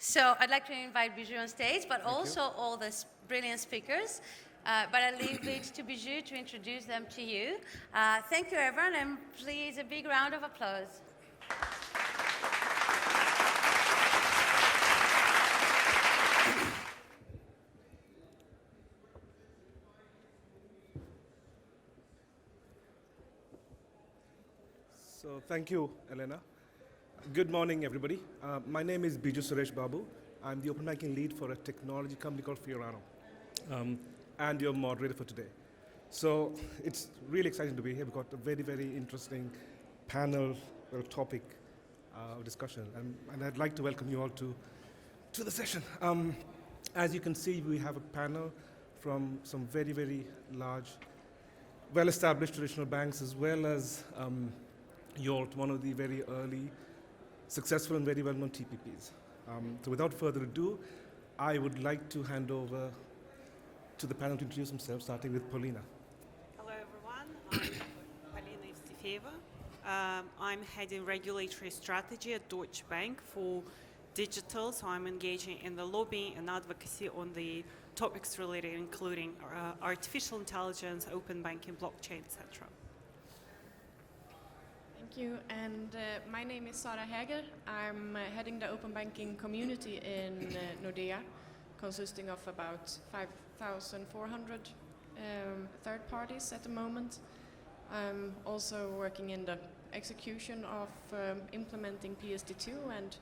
So I'd like to invite Bijou on stage, but also all the brilliant speakers. But I'll leave it to Bijou to introduce them to you. Thank you, everyone, and please a big round of applause. So thank you, Elena. Good morning, everybody. My name is Biju Suresh Babu. I'm the open banking lead for a technology company called Fiorana, and your moderator for today. So it's really exciting to be here. We've got a very, very interesting panel or topic of discussion, and I'd like to welcome you all to the session. As you can see, we have a panel from some very, very large, well-established traditional banks, as well as Yolt, one of the very early, successful and very well-known TPPs. So without further ado, I would like to hand over to the panel to introduce themselves, starting with Paulina. Hello, everyone. I'm Paulina Evstifieva. I'm heading regulatory strategy at Deutsche Bank for digital, so I'm engaging in the lobbying and advocacy on the topics related, including artificial intelligence, open banking, blockchain, etc. Thank you, and my name is Sara Häger. I'm heading the open banking community in Nordea, consisting of about 5,400 third parties at the moment. I'm also working in the execution of implementing PSD2 and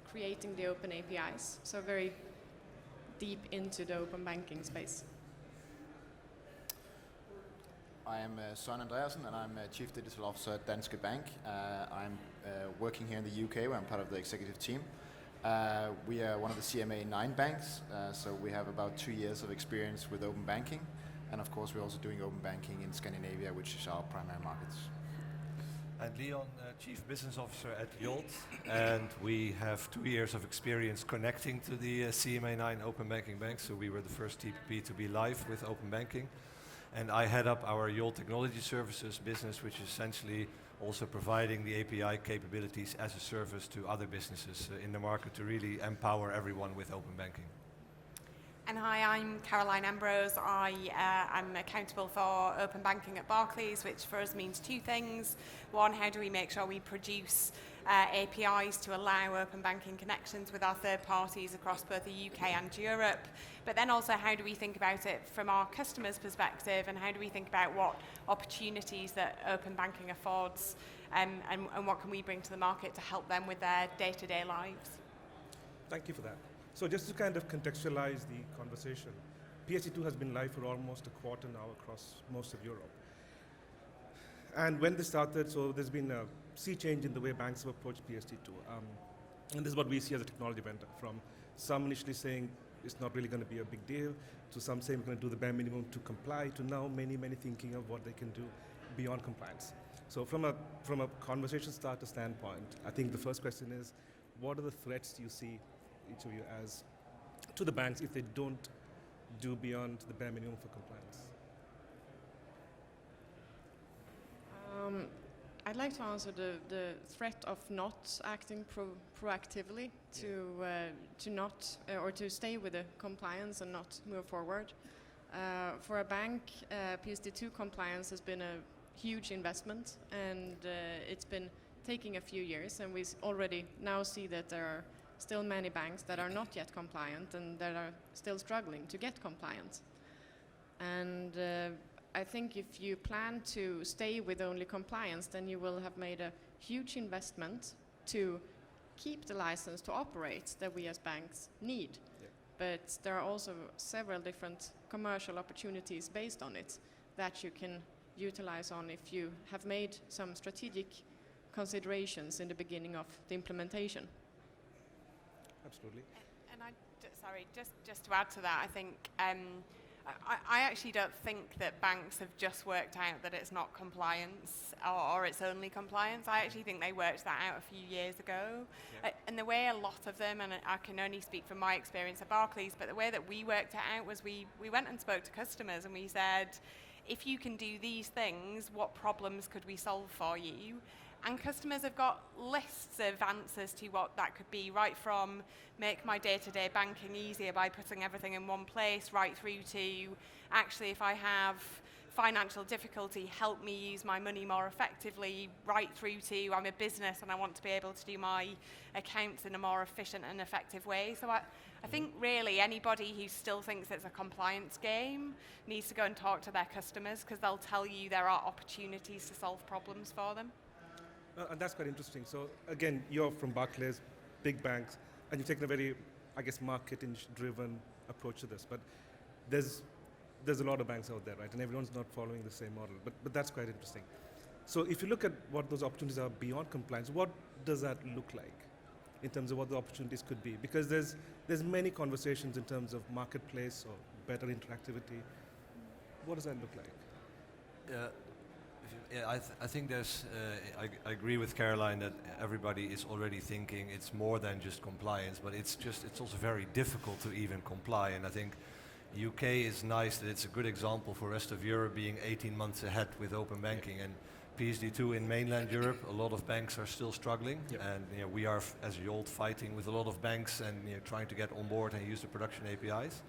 creating the open APIs, so very deep into the open banking space. I am Søren Andreasen, and I'm Chief Digital Officer at Danske Bank. I'm working here in the UK, where I'm part of the executive team. We are one of the CMA 9 banks, so we have about 2 years of experience with open banking. And of course, we're also doing open banking in Scandinavia, which is our primary markets. I'm Leon, Chief Business Officer at Yolt, and we have 2 years of experience connecting to the CMA 9 open banking banks, so we were the first TPP to be live with open banking. And I head up our Yolt Technology Services business, which is essentially also providing the API capabilities as a service to other businesses in the market to really empower everyone with open banking. And hi, I'm Caroline Ambrose. I'm accountable for open banking at Barclays, which for us means 2 things. One, how do we make sure we produce APIs to allow open banking connections with our third parties across both the UK and Europe? But then also, how do we think about it from our customers' perspective, and how do we think about what opportunities that open banking affords, and what can we bring to the market to help them with their day-to-day lives? Thank you for that. So just to kind of contextualize the conversation, PSD2 has been live for almost a quarter now across most of Europe. And when this started, so there's been a sea change in the way banks have approached PSD2. And this is what we see as a technology vendor, from some initially saying it's not really going to be a big deal, to some saying we're going to do the bare minimum to comply, to now many thinking of what they can do beyond compliance. So from a conversation starter standpoint, I think the first question is, what are the threats you see, each of you, as to the banks if they don't do beyond the bare minimum for compliance? I'd like to answer the threat of not acting proactively to not or to stay with the compliance and not move forward. For a bank, PSD2 compliance has been a huge investment, and it's been taking a few years, and we already now see that there are still many banks that are not yet compliant and that are still struggling to get compliant. And I think if you plan to stay with only compliance, then you will have made a huge investment to keep the license to operate that we as banks need. Yeah. But there are also several different commercial opportunities based on it that you can utilize on if you have made some strategic considerations in the beginning of the implementation. Absolutely. And just to add to that, I think I actually don't think that banks have just worked out that it's not compliance or it's only compliance. I actually think they worked that out a few years ago. Yeah. And the way a lot of them, and I can only speak from my experience at Barclays, but the way that we worked it out was we went and spoke to customers and we said, if you can do these things, what problems could we solve for you? And customers have got lists of answers to what that could be, right from make my day-to-day banking easier by putting everything in one place, right through to actually if I have financial difficulty, help me use my money more effectively, right through to I'm a business and I want to be able to do my accounts in a more efficient and effective way. So I think really anybody who still thinks it's a compliance game needs to go and talk to their customers, because they'll tell you there are opportunities to solve problems for them. And that's quite interesting. So again, you're from Barclays, big banks, and you've taken a very, I guess, marketing-driven approach to this. But there's a lot of banks out there, right? And everyone's not following the same model. But that's quite interesting. So if you look at what those opportunities are beyond compliance, what does that look like in terms of what the opportunities could be? Because there's many conversations in terms of marketplace or better interactivity. What does that look like? I think there's. I agree with Caroline that everybody is already thinking it's more than just compliance, but it's also very difficult to even comply. And I think UK is nice that it's a good example for rest of Europe being 18 months ahead with open banking. And PSD2 in mainland Europe, a lot of banks are still struggling, and we are as Yolt fighting with a lot of banks and trying to get on board and use the production APIs.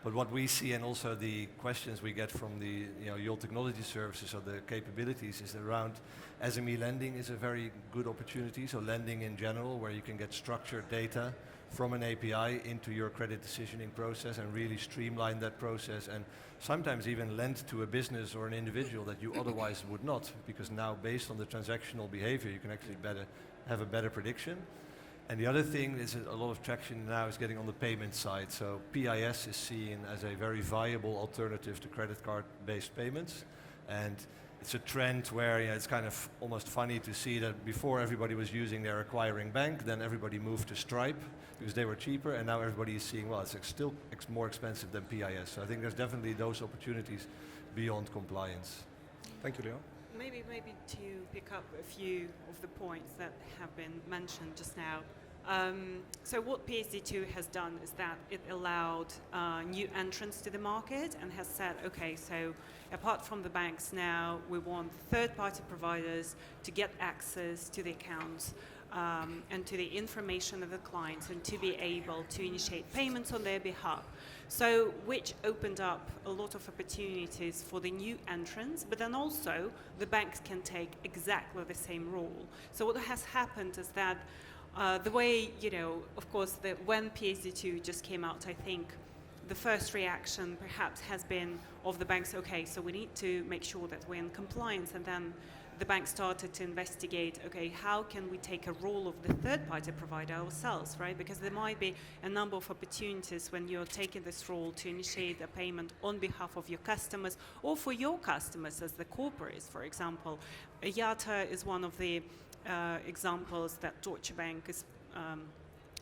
But what we see, and also the questions we get from the Yolt Technology Services or the capabilities, is around SME lending is a very good opportunity. So lending in general, where you can get structured data from an API into your credit decisioning process and really streamline that process, and sometimes even lend to a business or an individual that you otherwise would not, because now based on the transactional behavior you can actually have a better prediction. And the other thing is a lot of traction now is getting on the payment side. So PIS is seen as a very viable alternative to credit card-based payments. And it's a trend where it's kind of almost funny to see that before everybody was using their acquiring bank, then everybody moved to Stripe because they were cheaper, and now everybody is seeing, well, it's still more expensive than PIS. So I think there's definitely those opportunities beyond compliance. Thank you, Leo. Maybe to pick up a few of the points that have been mentioned just now. So what PSD2 has done is that it allowed new entrants to the market and has said, okay, so apart from the banks now, we want third-party providers to get access to the accounts and to the information of the clients and to be able to initiate payments on their behalf. So which opened up a lot of opportunities for the new entrants, but then also the banks can take exactly the same role. So what has happened is that the way, of course, when PSD2 just came out, I think the first reaction perhaps has been of the banks, okay, so we need to make sure that we're in compliance, and then the bank started to investigate, okay, how can we take a role of the third-party provider ourselves, right? Because there might be a number of opportunities when you're taking this role to initiate a payment on behalf of your customers or for your customers as the corporates, for example. IATA is one of the examples that Deutsche Bank is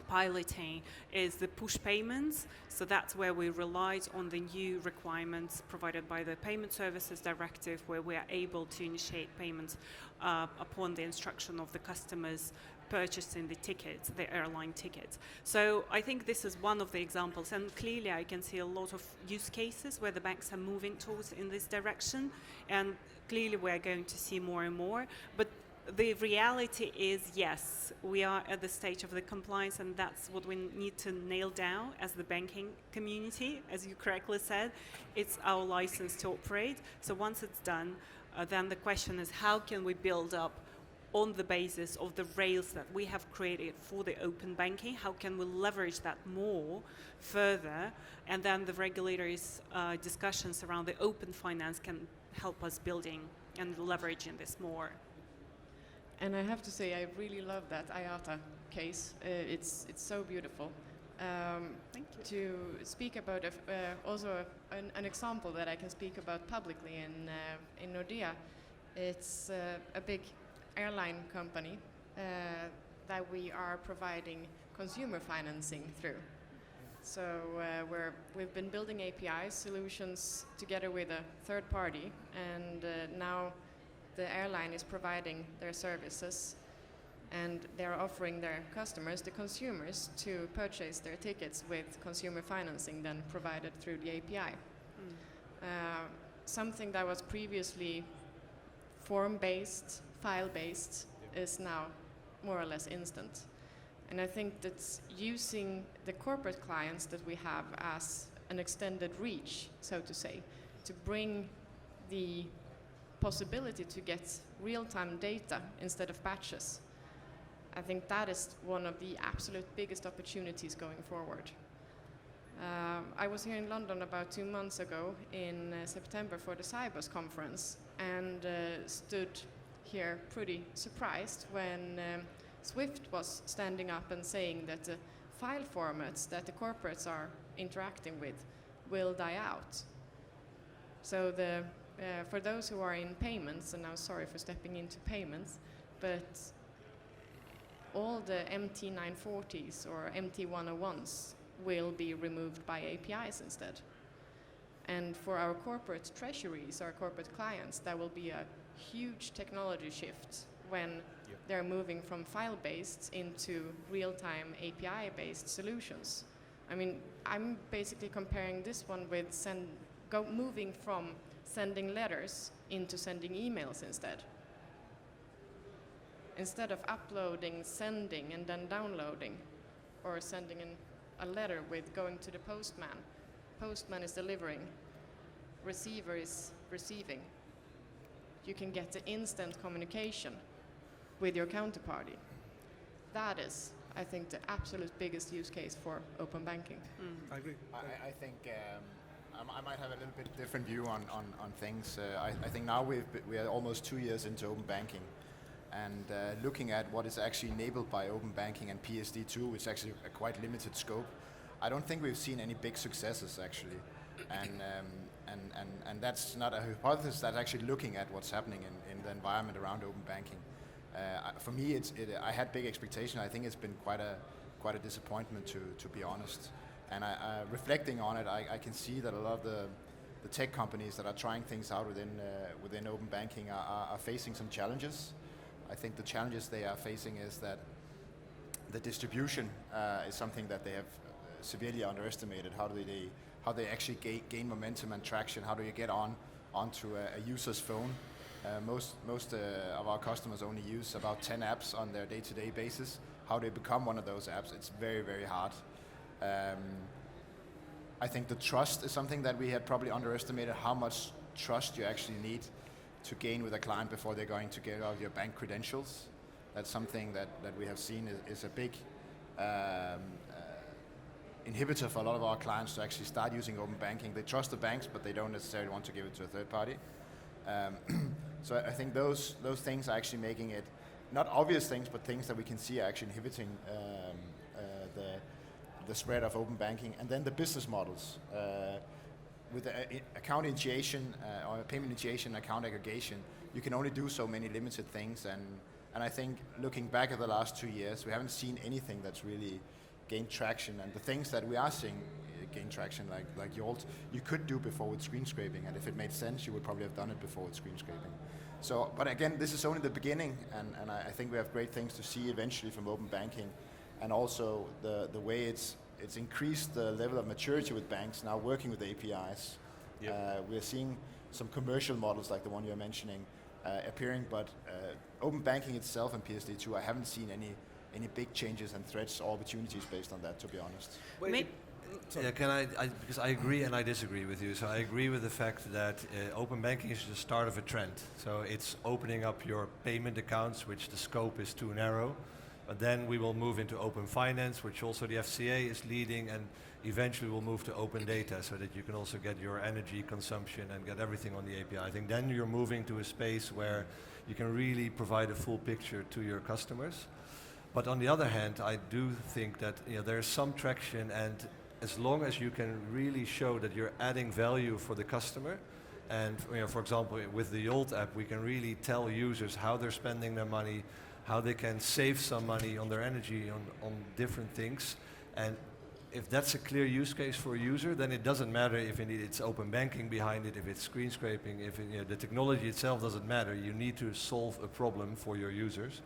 piloting, is the push payments. So that's where we relied on the new requirements provided by the Payment Services Directive, where we are able to initiate payments upon the instruction of the customers purchasing the tickets, the airline tickets. So I think this is one of the examples, and clearly I can see a lot of use cases where the banks are moving towards in this direction, and clearly we're going to see more and more. But the reality is, yes, we are at the stage of the compliance, and that's what we need to nail down as the banking community. As you correctly said, it's our license to operate. So once it's done, then the question is, how can we build up on the basis of the rails that we have created for the open banking? How can we leverage that more further? And then the regulators' discussions around the open finance can help us building and leveraging this more. And I have to say, I really love that IATA case. It's so beautiful. Thank you. To speak about also an example that I can speak about publicly in Nordea, it's a big airline company that we are providing consumer financing through. So we've been building API solutions together with a third party, and now the airline is providing their services, and they're offering their customers, the consumers, to purchase their tickets with consumer financing then provided through the API. something that was previously form-based, file-based, is now more or less instant. And I think that's using the corporate clients that we have as an extended reach, so to say, to bring the possibility to get real-time data instead of batches. I think that is one of the absolute biggest opportunities going forward. I was here in London about 2 months ago in September for the Cybers conference, and stood here pretty surprised when Swift was standing up and saying that the file formats that the corporates are interacting with will die out. So for those who are in payments, and I'm sorry for stepping into payments, but all the MT940s or MT101s will be removed by APIs instead. And for our corporate treasuries, our corporate clients, that will be a huge technology shift when they're moving from file-based into real-time API-based solutions. I mean, I'm basically comparing this one with moving from sending letters into sending emails instead. Instead of uploading, sending, and then downloading, or sending a letter with going to the postman. Postman is delivering, receiver is receiving. You can get the instant communication with your counterparty. That is, I think, the absolute biggest use case for open banking. I agree. I think I might have a little bit different view on things. I think now we are almost 2 years into open banking, and looking at what is actually enabled by open banking and PSD2, which is actually a quite limited scope, I don't think we've seen any big successes actually. And that's not a hypothesis, that's actually looking at what's happening in the environment around open banking. For me, I had big expectation. I think it's been quite a disappointment, to be honest. And reflecting on it, I can see that a lot of the tech companies that are trying things out within open banking are facing some challenges. I think the challenges they are facing is that the distribution is something that they have severely underestimated. How they actually gain momentum and traction? How do you get onto a user's phone? Most of our customers only use about 10 apps on their day-to-day basis. How they become one of those apps, it's very, very hard. I think the trust is something that we had probably underestimated, how much trust you actually need to gain with a client before they're going to get out your bank credentials. That's something that we have seen is a big inhibitor for a lot of our clients to actually start using open banking. They trust the banks, but they don't necessarily want to give it to a third party. So I think those things are actually making it, not obvious things, but things that we can see are actually inhibiting the spread of open banking. And then the business models. With account initiation or payment initiation, account aggregation, you can only do so many limited things. And I think looking back at the last 2 years, we haven't seen anything that's really gained traction. And the things that we are seeing gain traction, like Yolt, you could do before with screen scraping. And if it made sense, you would probably have done it before with screen scraping. So, but again, this is only the beginning. And I think we have great things to see eventually from open banking. And also the way it's increased the level of maturity with banks now working with APIs. Yep. We're seeing some commercial models like the one you're mentioning appearing, but open banking itself and PSD2, I haven't seen any big changes and threats or opportunities based on that, to be honest. Because I agree and I disagree with you. So I agree with the fact that open banking is the start of a trend. So it's opening up your payment accounts, which the scope is too narrow. But then we will move into open finance, which also the FCA is leading, and eventually we'll move to open data so that you can also get your energy consumption and get everything on the API. I think then you're moving to a space where you can really provide a full picture to your customers. But on the other hand, I do think that there's some traction, and as long as you can really show that you're adding value for the customer, and for example, with the Yolt app, we can really tell users how they're spending their money, how they can save some money on their energy on different things. And if that's a clear use case for a user, then it doesn't matter if indeed it's open banking behind it, if it's screen scraping, if the technology itself doesn't matter. You need to solve a problem for your users.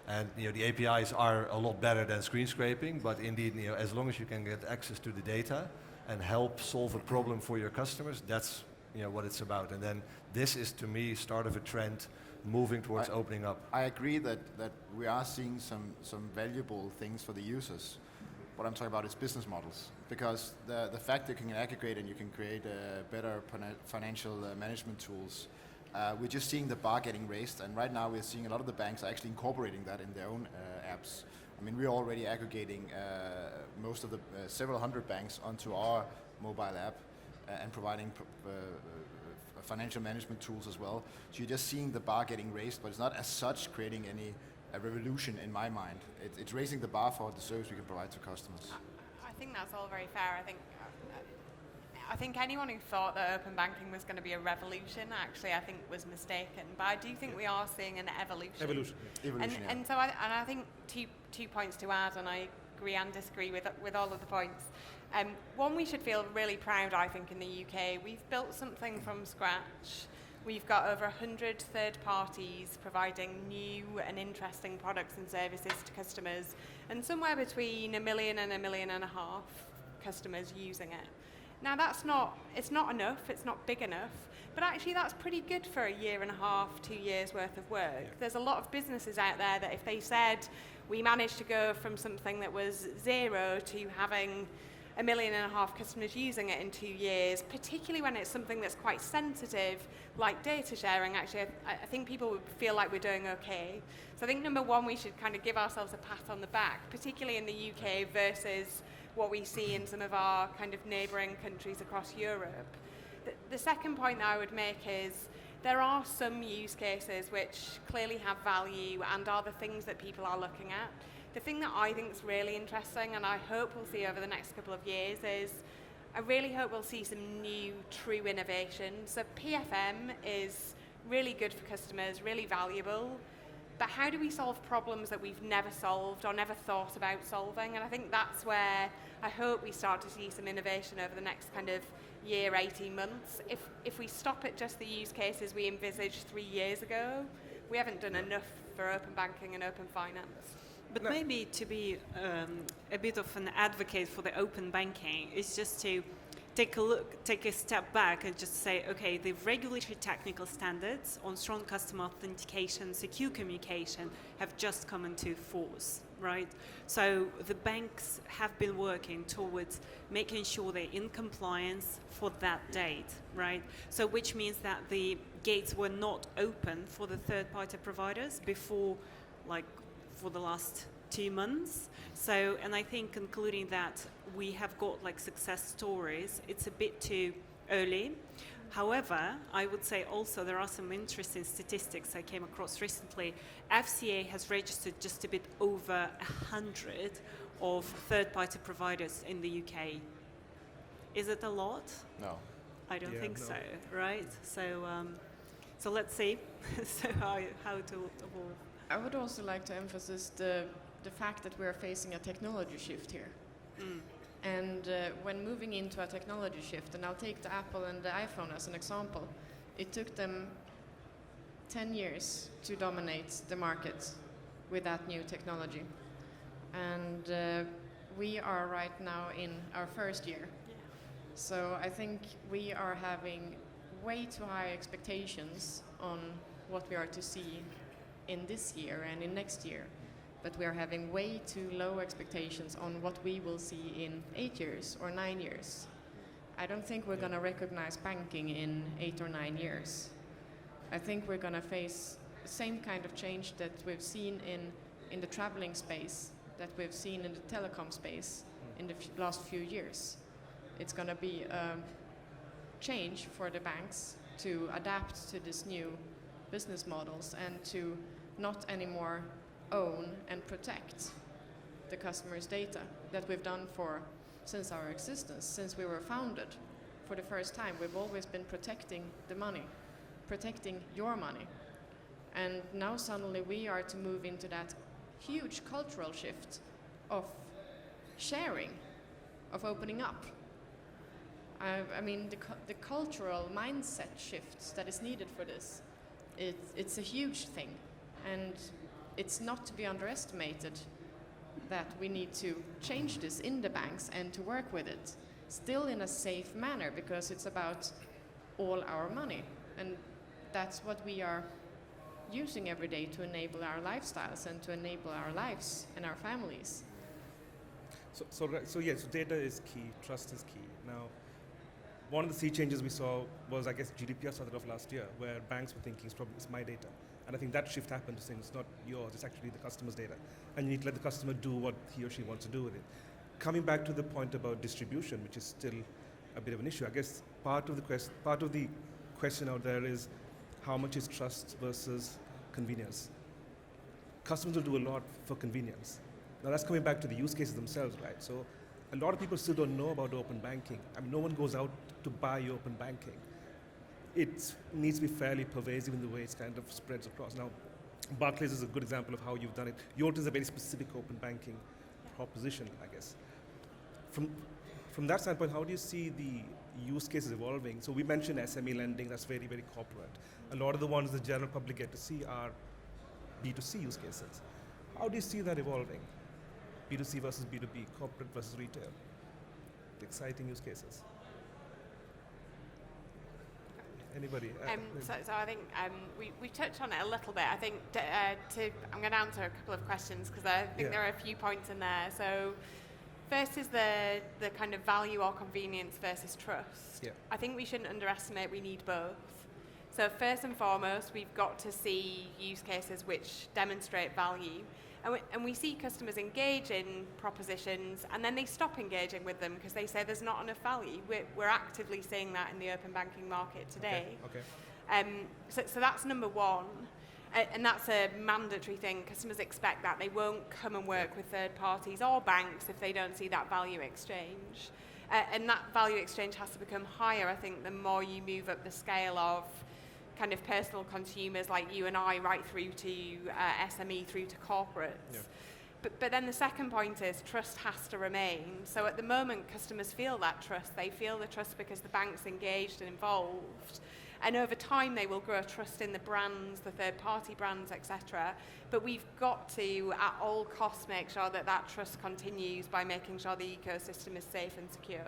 And the APIs are a lot better than screen scraping, but indeed, as long as you can get access to the data and help solve a problem for your customers, that's what it's about. And then this is, to me, start of a trend moving towards opening up. I agree that we are seeing some valuable things for the users. What I'm talking about is business models, because the fact that you can aggregate and you can create better financial management tools, we're just seeing the bar getting raised, and right now we're seeing a lot of the banks are actually incorporating that in their own apps. I mean, we're already aggregating most of the several hundred banks onto our mobile app and providing financial management tools as well. So you're just seeing the bar getting raised, but it's not as such creating a revolution in my mind. It's raising the bar for the service we can provide to customers. I think that's all very fair. I think anyone who thought that open banking was going to be a revolution, actually, I think was mistaken. But I do think we are seeing an evolution. Evolution. And so I think two points to add, and I agree and disagree with all of the points. One, we should feel really proud, I think, in the UK. We've built something from scratch. We've got over 100 third parties providing new and interesting products and services to customers, and somewhere between 1 million and 1.5 million customers using it. Now it's not enough, it's not big enough, but actually that's pretty good for 1.5 years, 2 years worth of work. Yeah. There's a lot of businesses out there that if they said we managed to go from something that was 0 to having 1.5 million customers using it in 2 years, particularly when it's something that's quite sensitive, like data sharing, actually, I think people would feel like we're doing okay. So I think number one, we should kind of give ourselves a pat on the back, particularly in the UK versus what we see in some of our kind of neighbouring countries across Europe. The second point that I would make is there are some use cases which clearly have value and are the things that people are looking at. The thing that I think is really interesting, and I hope we'll see over the next couple of years, is I really hope we'll see some new true innovation. So PFM is really good for customers, really valuable, but how do we solve problems that we've never solved or never thought about solving? And I think that's where I hope we start to see some innovation over the next kind of year, 18 months. If we stop at just the use cases we envisaged 3 years ago, we haven't done enough for open banking and open finance. But maybe to be a bit of an advocate for the open banking is just to take a step back and just say, okay, the regulatory technical standards on strong customer authentication, secure communication have just come into force, right? So the banks have been working towards making sure they're in compliance for that date, right? So which means that the gates were not open for the third-party providers before, like, for the last 2 months. So, and I think concluding that we have got like success stories, it's a bit too early. However, I would say also there are some interesting statistics I came across recently. FCA has registered just a bit over 100 of third-party providers in the UK. Is it a lot? No. I don't think so, right? So let's see so how to evolve. I would also like to emphasize the fact that we're facing a technology shift here. And when moving into a technology shift, and I'll take the Apple and the iPhone as an example, it took them 10 years to dominate the market with that new technology. And we are right now in our first year. Yeah. So I think we are having way too high expectations on what we are to see in this year and in next year. But we are having way too low expectations on what we will see in 8 years or 9 years. I don't think we're going to recognize banking in 8 or 9 years. I think we're going to face the same kind of change that we've seen in the traveling space, that we've seen in the telecom space in the last few years. It's going to be a change for the banks to adapt to these new business models and to not anymore own and protect the customer's data that we've done since our existence, since we were founded. For the first time, we've always been protecting the money, protecting your money. And now suddenly we are to move into that huge cultural shift of sharing, of opening up. I mean, the cultural mindset shifts that is needed for this, it's a huge thing. And it's not to be underestimated that we need to change this in the banks and to work with it, still in a safe manner, because it's about all our money. And that's what we are using every day to enable our lifestyles and to enable our lives and our families. So data is key, trust is key. Now, one of the sea changes we saw was, I guess, GDPR started off last year, where banks were thinking it's my data. And I think that shift happened to saying it's not yours, it's actually the customer's data. And you need to let the customer do what he or she wants to do with it. Coming back to the point about distribution, which is still a bit of an issue, I guess part of the question out there is how much is trust versus convenience. Customers will do a lot for convenience. Now that's coming back to the use cases themselves, right? So a lot of people still don't know about open banking. I mean, no one goes out to buy open banking. It needs to be fairly pervasive in the way it kind of spreads across. Now, Barclays is a good example of how you've done it. Yours is a very specific open banking proposition, I guess. From that standpoint, how do you see the use cases evolving? So we mentioned SME lending, that's very, very corporate. A lot of the ones the general public get to see are B2C use cases. How do you see that evolving? B2C versus B2B, corporate versus retail. Exciting use cases. Anybody? So I think we touched on it a little bit. I think I'm going to answer a couple of questions because I think there are a few points in there. So first is the kind of value or convenience versus trust. Yeah. I think we shouldn't underestimate we need both. So first and foremost, we've got to see use cases which demonstrate value. And we see customers engage in propositions and then they stop engaging with them because they say there's not enough value. We're actively seeing that in the open banking market today. Okay. So that's number one. And that's a mandatory thing. Customers expect that. They won't come and work with third parties or banks if they don't see that value exchange. And that value exchange has to become higher, I think, the more you move up the scale of kind of personal consumers like you and I, right through to SME, through to corporates. Yeah. But then the second point is trust has to remain. So at the moment, customers feel that trust. They feel the trust because the bank's engaged and involved. And over time, they will grow trust in the brands, the third-party brands, etc. But we've got to, at all costs, make sure that that trust continues by making sure the ecosystem is safe and secure.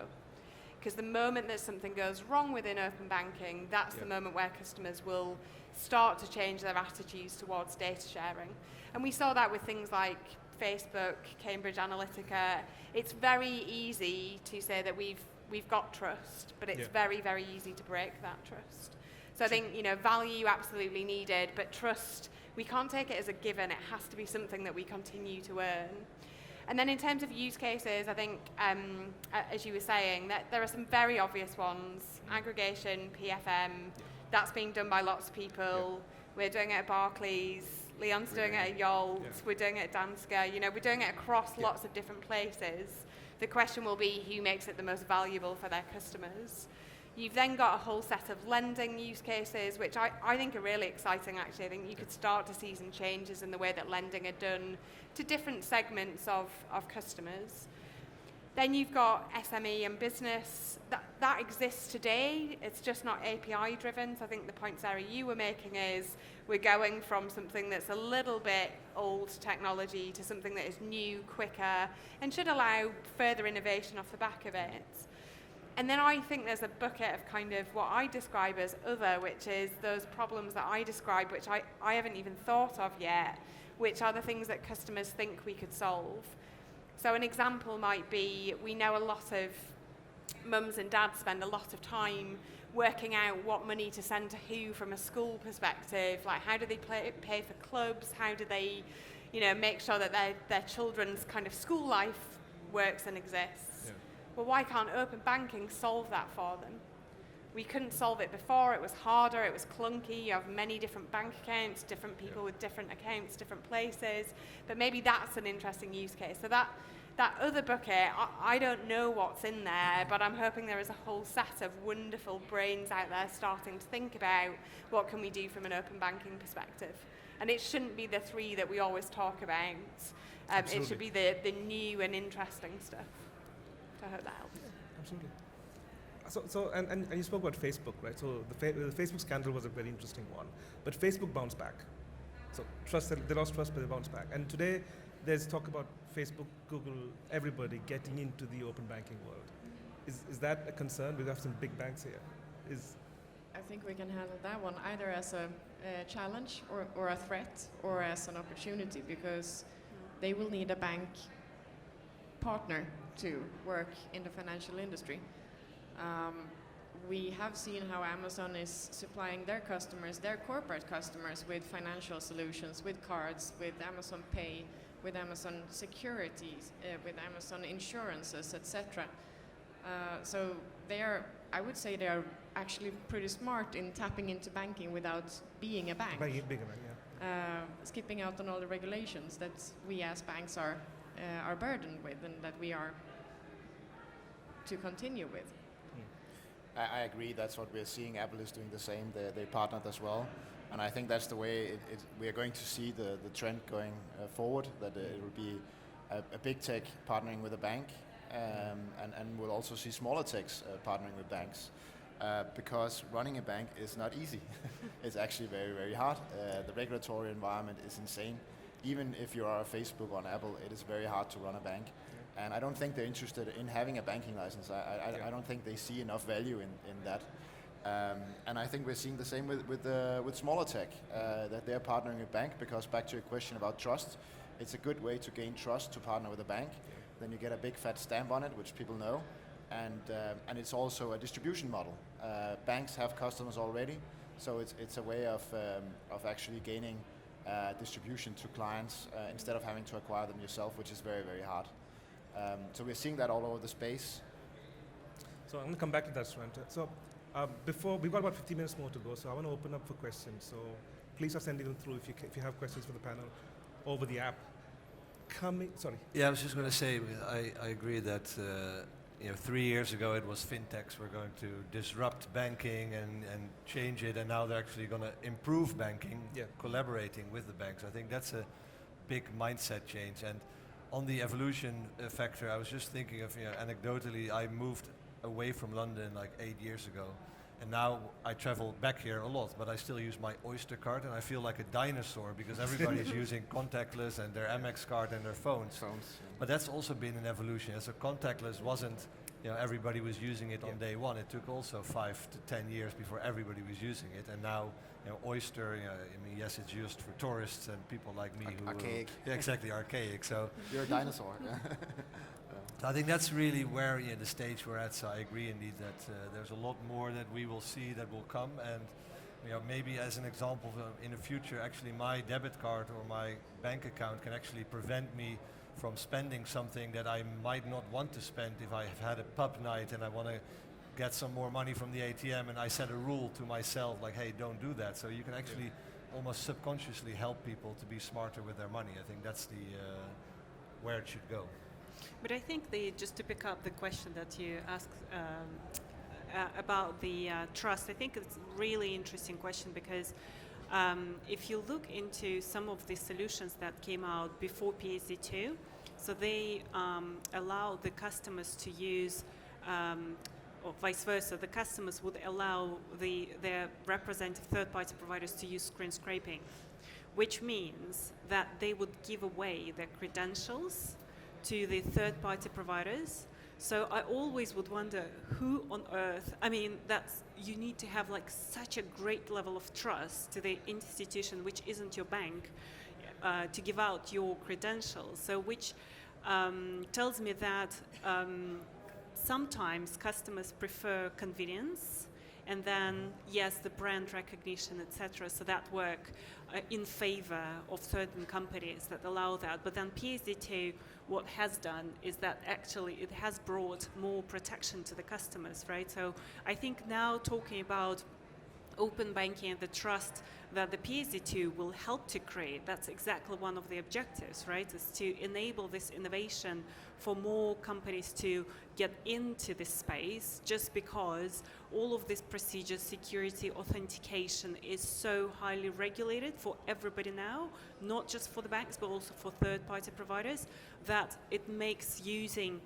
Because the moment that something goes wrong within open banking, that's the moment where customers will start to change their attitudes towards data sharing. And we saw that with things like Facebook, Cambridge Analytica. It's very easy to say that we've got trust, but it's very, very easy to break that trust. So I think, value absolutely needed, but trust, we can't take it as a given. It has to be something that we continue to earn. And then in terms of use cases, I think, as you were saying, that there are some very obvious ones. Aggregation, PFM, that's being done by lots of people. We're doing it at Barclays. Leon's doing it at Yolt. We're doing it at Danske. We're doing it across lots of different places. The question will be who makes it the most valuable for their customers. You've then got a whole set of lending use cases, which I think are really exciting, actually. I think you could start to see some changes in the way that lending are done to different segments of customers. Then you've got SME and business. That exists today. It's just not API driven. So I think the point, Sarah, you were making is we're going from something that's a little bit old technology to something that is new, quicker, and should allow further innovation off the back of it. And then I think there's a bucket of kind of what I describe as other, which is those problems that I describe, which I haven't even thought of yet, which are the things that customers think we could solve. So an example might be, we know a lot of mums and dads spend a lot of time working out what money to send to who from a school perspective, like how do they pay for clubs, how do they make sure that their children's kind of school life works and exists. Yeah. Well, why can't open banking solve that for them? We couldn't solve it before. It was harder. It was clunky. You have many different bank accounts, different people with different accounts, different places. But maybe that's an interesting use case. So that other bucket, I don't know what's in there, but I'm hoping there is a whole set of wonderful brains out there starting to think about what can we do from an open banking perspective. And it shouldn't be the three that we always talk about. It should be the new and interesting stuff. So I hope that helps. Yeah, absolutely. So and you spoke about Facebook, right? So the Facebook scandal was a very interesting one, but Facebook bounced back. So they lost trust, but they bounced back. And today, there's talk about Facebook, Google, everybody getting into the open banking world. Is that a concern? We have some big banks here. I think we can handle that one either as a challenge or a threat or as an opportunity, because they will need a bank partner to work in the financial industry. We have seen how Amazon is supplying their customers, their corporate customers, with financial solutions, with cards, with Amazon Pay, with Amazon Securities, with Amazon Insurances, etc. So they are, I would say they are actually pretty smart in tapping into banking without being a bank. Big bank, yeah. Skipping out on all the regulations that we as banks are burdened with and that we are to continue with. I agree. That's what we're seeing. Apple is doing the same. They partnered as well, and I think that's the way we are going to see the trend going forward. That it will be a big tech partnering with a bank, and we'll also see smaller techs partnering with banks, because running a bank is not easy. It's actually very, very hard. The regulatory environment is insane. Even if you are a Facebook on Apple, it is very hard to run a bank. And I don't think they're interested in having a banking license. I don't think they see enough value in that. And I think we're seeing the same with smaller tech, that they're partnering with bank, because back to your question about trust, it's a good way to gain trust to partner with a bank. Then you get a big fat stamp on it, which people know. And it's also a distribution model. Banks have customers already, so it's a way of actually gaining distribution to clients instead of having to acquire them yourself, which is very, very hard. So we're seeing that all over the space. So I'm going to come back to that, Svante. So before, we've got about 50 minutes more to go, so I want to open up for questions. So please are sending them through if you have questions for the panel over the app. Yeah, I was just going to say, I agree that 3 years ago it was fintechs were going to disrupt banking and change it, and now they're actually going to improve banking, collaborating with the banks. I think that's a big mindset change. And on the evolution factor, I was just thinking of, anecdotally, I moved away from London like 8 years ago, and now I travel back here a lot, but I still use my Oyster card, and I feel like a dinosaur because everybody's using contactless and their Amex card and their phones. But that's also been an evolution. So contactless wasn't, everybody was using it on day one. It took also 5 to 10 years before everybody was using it, and now Oyster, yes, it's used for tourists and people like me who archaic. Yeah, exactly, archaic. So you're a dinosaur. So I think that's really where the stage we're at. So I agree indeed that there's a lot more that we will see that will come, and maybe as an example in the future, actually my debit card or my bank account can actually prevent me from spending something that I might not want to spend if I have had a pub night and I want to get some more money from the ATM, and I set a rule to myself like, hey, don't do that. So you can actually almost subconsciously help people to be smarter with their money. I think that's the where it should go. But I think just to pick up the question that you asked about the trust, I think it's a really interesting question, because if you look into some of the solutions that came out before PSD2, so they allow the customers to use, or vice versa, the customers would allow their representative third-party providers to use screen scraping, which means that they would give away their credentials to the third-party providers. So I always would wonder who on earth, you need to have like such a great level of trust to the institution, which isn't your bank, to give out your credentials. So which tells me that sometimes customers prefer convenience, and then yes, the brand recognition, etc. So that work in favor of certain companies that allow that. But then PSD2, what has done is that actually it has brought more protection to the customers, right? So I think now talking about open banking and the trust that the PSD2 will help to create, that's exactly one of the objectives, right? Is to enable this innovation for more companies to get into this space, just because all of this procedure, security, authentication is so highly regulated for everybody now, not just for the banks, but also for third-party providers, that it makes using,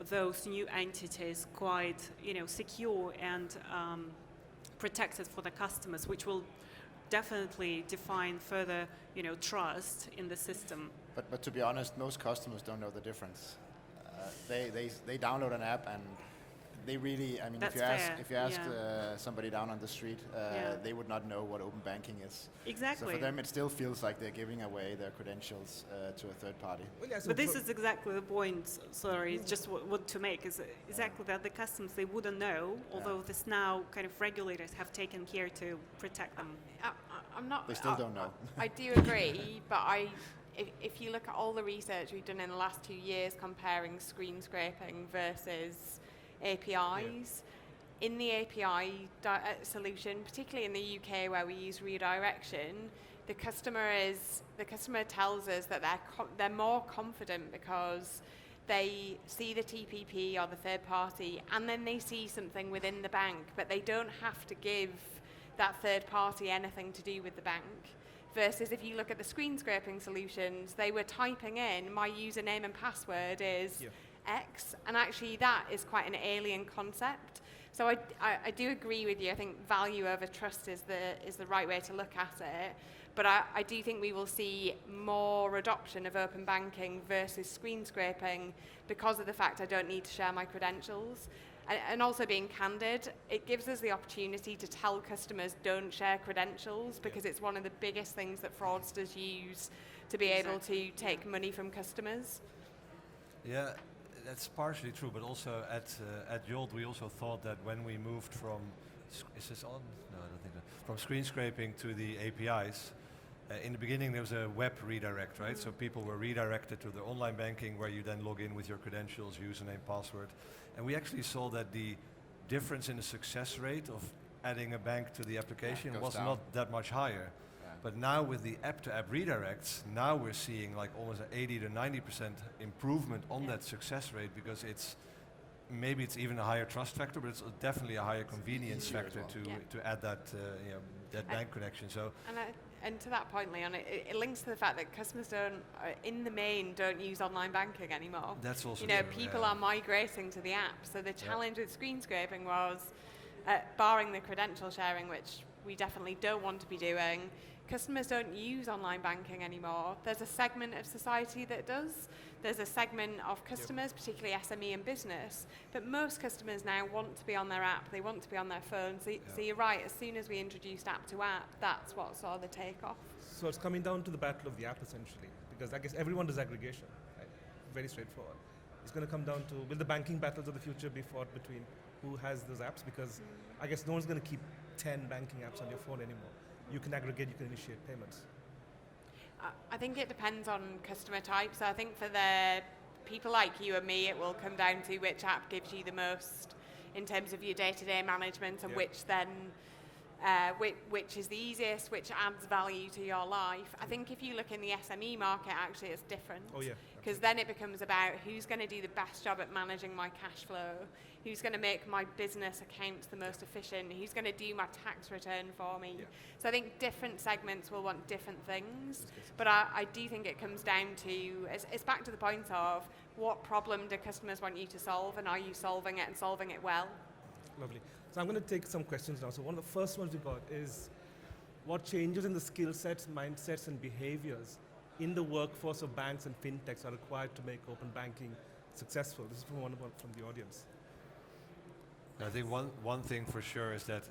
those new entities quite, secure and protected for the customers, which will definitely define further, trust in the system. But to be honest, most customers don't know the difference. They download an app and they really, I mean, That's if you ask fair, somebody down on the street, Yeah. they would not know what open banking is. Exactly. So for them, it still feels like they're giving away their credentials to a third party. Well, yeah, so But this for- is exactly the point, sorry, it's just what to make, is exactly that the customers, they wouldn't know, although this now kind of regulators have taken care to protect them. I'm not. They still don't know. I do agree, but if you look at all the research we've done in the last 2 years comparing screen scraping versus APIs, in the API solution, particularly in the UK where we use redirection, the customer tells us that they're more confident because they see the TPP or the third party, and then they see something within the bank, but they don't have to give that third party anything to do with the bank. Versus if you look at the screen scraping solutions, they were typing in, my username and password is X, and actually that is quite an alien concept. So I do agree with you. I think value over trust is the right way to look at it. But I do think we will see more adoption of open banking versus screen scraping because of the fact I don't need to share my credentials. And also being candid, it gives us the opportunity to tell customers don't share credentials because it's one of the biggest things that fraudsters use to be able to take money from customers. Yeah, that's partially true, but also at Yolt we also thought that when we moved from, is this on? No, I don't think so. From screen scraping to the APIs, in the beginning there was a web redirect, right? So people were redirected to the online banking where you then log in with your credentials, username, password. And we actually saw that the difference in the success rate of adding a bank to the application goes was down. not that much higher. Yeah. But now with the app-to-app redirects, now we're seeing like almost an 80 to 90% improvement on that success rate because maybe it's even a higher trust factor, but it's definitely a higher convenience easier as factor well. to add that that bank connection. So And to that point, Leon, it links to the fact that customers in the main, don't use online banking anymore. that's also You know, true, people yeah. are migrating to the app. So the challenge with screen scraping was, barring the credential sharing, which we definitely don't want to be doing, customers don't use online banking anymore. There's a segment of society that does. There's a segment of customers, particularly SME and business, but most customers now want to be on their app. They want to be on their phone. So you're right, as soon as we introduced app to app, that's what saw the takeoff. So it's coming down to the battle of the app essentially, because I guess everyone does aggregation, right? Very straightforward. It's going to come down to, will the banking battles of the future be fought between who has those apps? Because I guess no one's going to keep 10 banking apps on your phone anymore. You can aggregate, you can initiate payments. I think it depends on customer type. So I think for the people like you and me, it will come down to which app gives you the most in terms of your day-to-day management and which then which is the easiest, which adds value to your life. I think if you look in the SME market, actually it's different. Oh yeah. Because then it becomes about who's going to do the best job at managing my cash flow, who's going to make my business accounts the most efficient, who's going to do my tax return for me. Yeah. So I think different segments will want different things, but I do think it comes down to, it's back to the point of what problem do customers want you to solve, and are you solving it and solving it well? Lovely. So I'm going to take some questions now. So one of the first ones we got is, what changes in the skill sets, mindsets, and behaviors in the workforce of banks and fintechs are required to make open banking successful? This is from from the audience. I think one thing for sure is that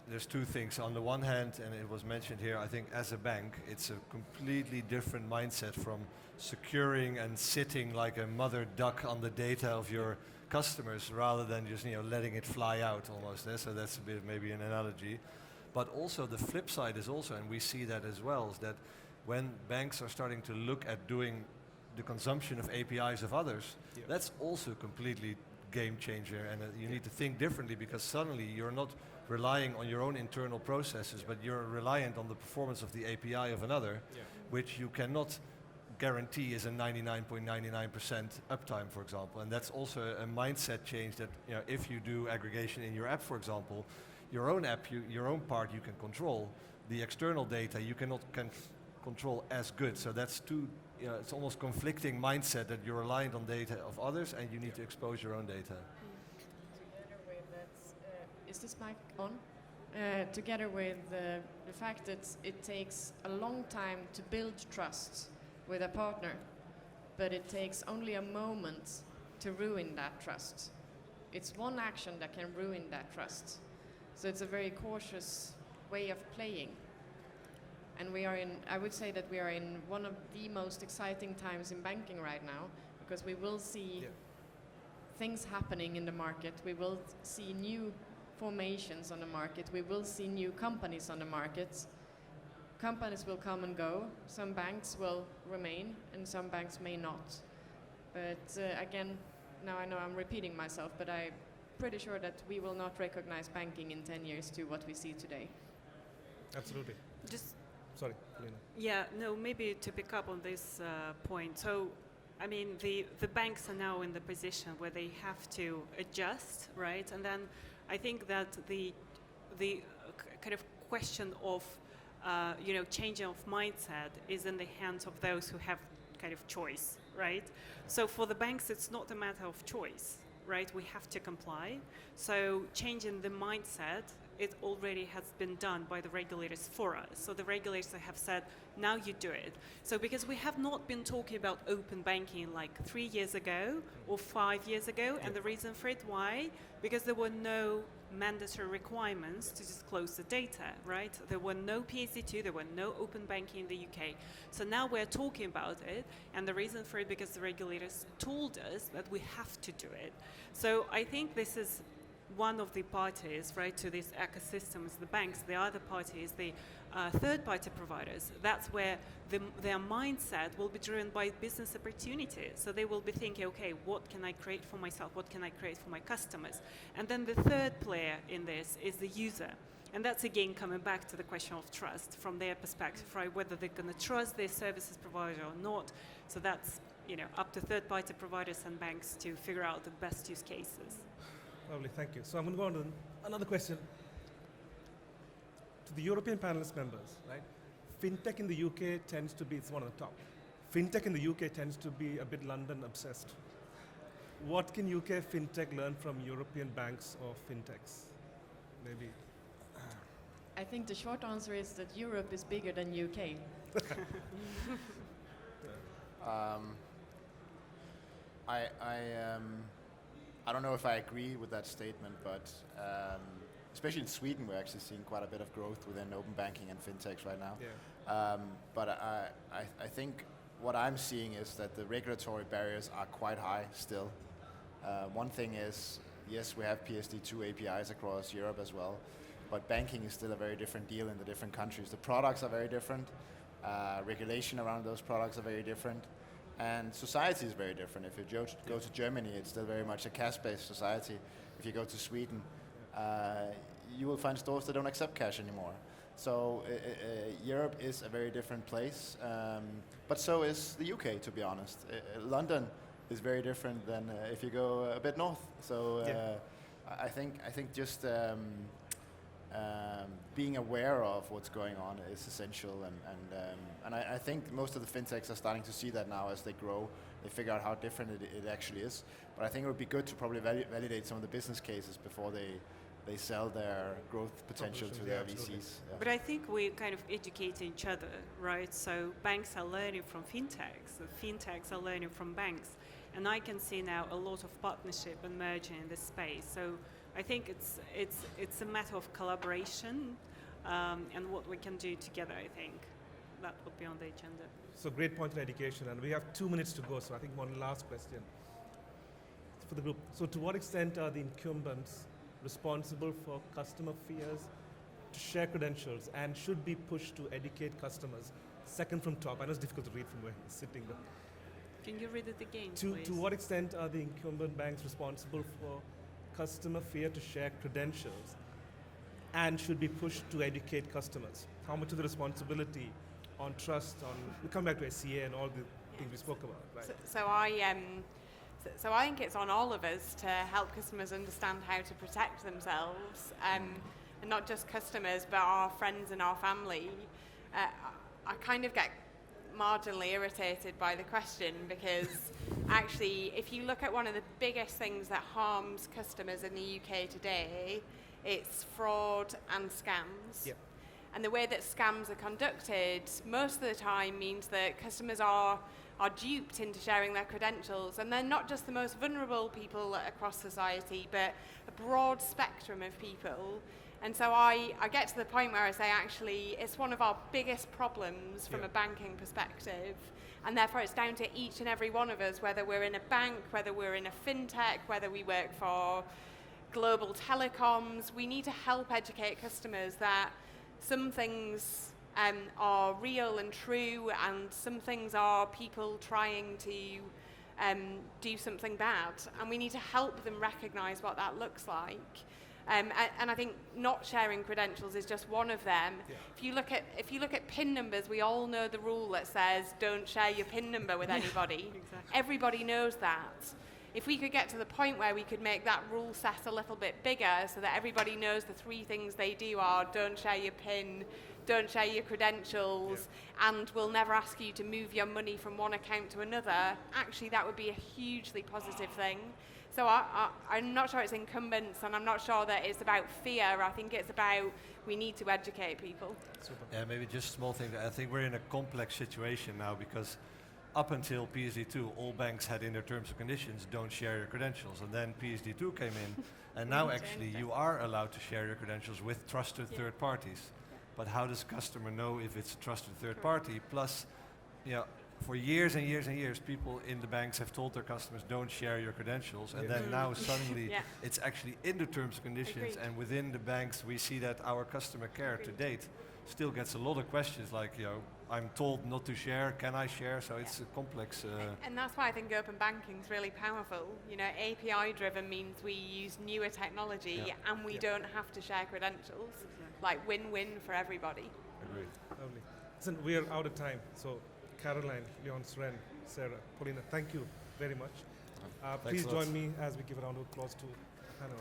there's two things. On the one hand, and it was mentioned here, I think as a bank, it's a completely different mindset from securing and sitting like a mother duck on the data of your customers rather than just letting it fly out almost. So that's a bit maybe an analogy. But also the flip side is also, and we see that as well, is that when banks are starting to look at doing the consumption of APIs of others, that's also completely game changer, and you need to think differently because suddenly you're not relying on your own internal processes, but you're reliant on the performance of the API of another, which you cannot guarantee is a 99.99% uptime, for example. And that's also a mindset change that if you do aggregation in your app, for example, your own app, your own part you can control. The external data you cannot control as good. So that's it's almost conflicting mindset that you're reliant on data of others and you need to expose your own data. Together with that, is this mic on? Together with the fact that it takes a long time to build trust with a partner, but it takes only a moment to ruin that trust. It's one action that can ruin that trust. So it's a very cautious way of playing. And I would say that we are in one of the most exciting times in banking right now, because we will see things happening in the market. We will see new formations on the market. We will see new companies on the market. Companies will come and go. Some banks will remain, and some banks may not. But again, now I know I'm repeating myself, but I'm pretty sure that we will not recognize banking in 10 years to what we see today. Absolutely. Sorry, Lena. Yeah, no, maybe to pick up on this point. So, I mean, the banks are now in the position where they have to adjust, right? And then I think that the kind of question of, changing of mindset is in the hands of those who have kind of choice, right? So for the banks, it's not a matter of choice, right? We have to comply. So changing the mindset, it already has been done by the regulators for us. So the regulators have said, now you do it. So because we have not been talking about open banking like 3 years ago or 5 years ago, and the reason for it, why? Because there were no mandatory requirements to disclose the data, right? There were no PSD2, there were no open banking in the UK. So now we're talking about it, and the reason for it, because the regulators told us that we have to do it. So I think this is one of the parties, right, to this ecosystem is the banks. The other party is the third-party providers. That's where their mindset will be driven by business opportunities. So they will be thinking, okay, what can I create for myself? What can I create for my customers? And then the third player in this is the user. And that's again coming back to the question of trust from their perspective, right? Whether they're going to trust their services provider or not. So that's up to third-party providers and banks to figure out the best use cases. Lovely, thank you. So I'm going to go on to another question. To the European panelist members, right? Fintech in the UK tends to be, it's one of the top. Fintech in the UK tends to be a bit London obsessed. What can UK fintech learn from European banks or fintechs? Maybe. I think the short answer is that Europe is bigger than UK. I don't know if I agree with that statement, but especially in Sweden, we're actually seeing quite a bit of growth within open banking and fintechs right now. Yeah. But I think what I'm seeing is that the regulatory barriers are quite high still. One thing is, yes, we have PSD2 APIs across Europe as well, but banking is still a very different deal in the different countries. The products are very different. Regulation around those products are very different. And society is very different. If you go to Germany, it's still very much a cash-based society. If you go to Sweden, you will find stores that don't accept cash anymore. So Europe is a very different place, but so is the UK, to be honest. London is very different than if you go a bit north. So I think just being aware of what's going on is essential, and I think most of the fintechs are starting to see that now as they grow. They figure out how different it actually is. But I think it would be good to probably validate some of the business cases before they sell their growth potential to their VCs. Yeah. But I think we kind of educate each other, right? So banks are learning from fintechs, the fintechs are learning from banks, and I can see now a lot of partnership and merging in this space. So I think it's a matter of collaboration and what we can do together. I think that would be on the agenda. So great point on education, and we have 2 minutes to go. So I think one last question for the group. So to what extent are the incumbents responsible for customer fears to share credentials and should be pushed to educate customers? Second from top. I know it's difficult to read from where he's sitting, but can you read it again, please? To what extent are the incumbent banks responsible for customer fear to share credentials and should be pushed to educate customers? How much of the responsibility on trust, we come back to SCA and all the things we spoke about, right? So I think it's on all of us to help customers understand how to protect themselves, and not just customers, but our friends and our family. I kind of get marginally irritated by the question because actually, if you look at one of the biggest things that harms customers in the UK today, it's fraud and scams. Yep. And the way that scams are conducted most of the time means that customers are are duped into sharing their credentials. And they're not just the most vulnerable people across society, but a broad spectrum of people. And so I get to the point where I say, actually, it's one of our biggest problems from a banking perspective. And therefore, it's down to each and every one of us, whether we're in a bank, whether we're in a fintech, whether we work for global telecoms. We need to help educate customers that some things are real and true, and some things are people trying to do something bad. And we need to help them recognize what that looks like. And I think not sharing credentials is just one of them. Yeah. If you look at PIN numbers, we all know the rule that says don't share your PIN number with anybody. Exactly. Everybody knows that. If we could get to the point where we could make that rule set a little bit bigger so that everybody knows the 3 things they do are don't share your PIN, don't share your credentials, and we'll never ask you to move your money from one account to another, actually that would be a hugely positive thing. So I'm not sure it's incumbents, and I'm not sure that it's about fear. I think it's about we need to educate people. Super. Yeah, maybe just a small thing. I think we're in a complex situation now because up until PSD2, all banks had in their terms and conditions, don't share your credentials. And then PSD2 came in, and now actually you are allowed to share your credentials with trusted third parties. But how does customer know if it's a trusted third party? Plus, for years and years and years, people in the banks have told their customers, don't share your credentials. And then now suddenly it's actually in the terms and conditions. Agreed. And within the banks, we see that our customer care to date still gets a lot of questions like, I'm told not to share, can I share? So it's a complex... And that's why I think open banking is really powerful. API driven means we use newer technology and we don't have to share credentials. Like win-win for everybody. Agreed. Lovely. Listen, we are out of time. So Caroline, Leon, Sren, Sarah, Paulina, thank you very much. Please a lot. join me as we give a round of applause to the panel.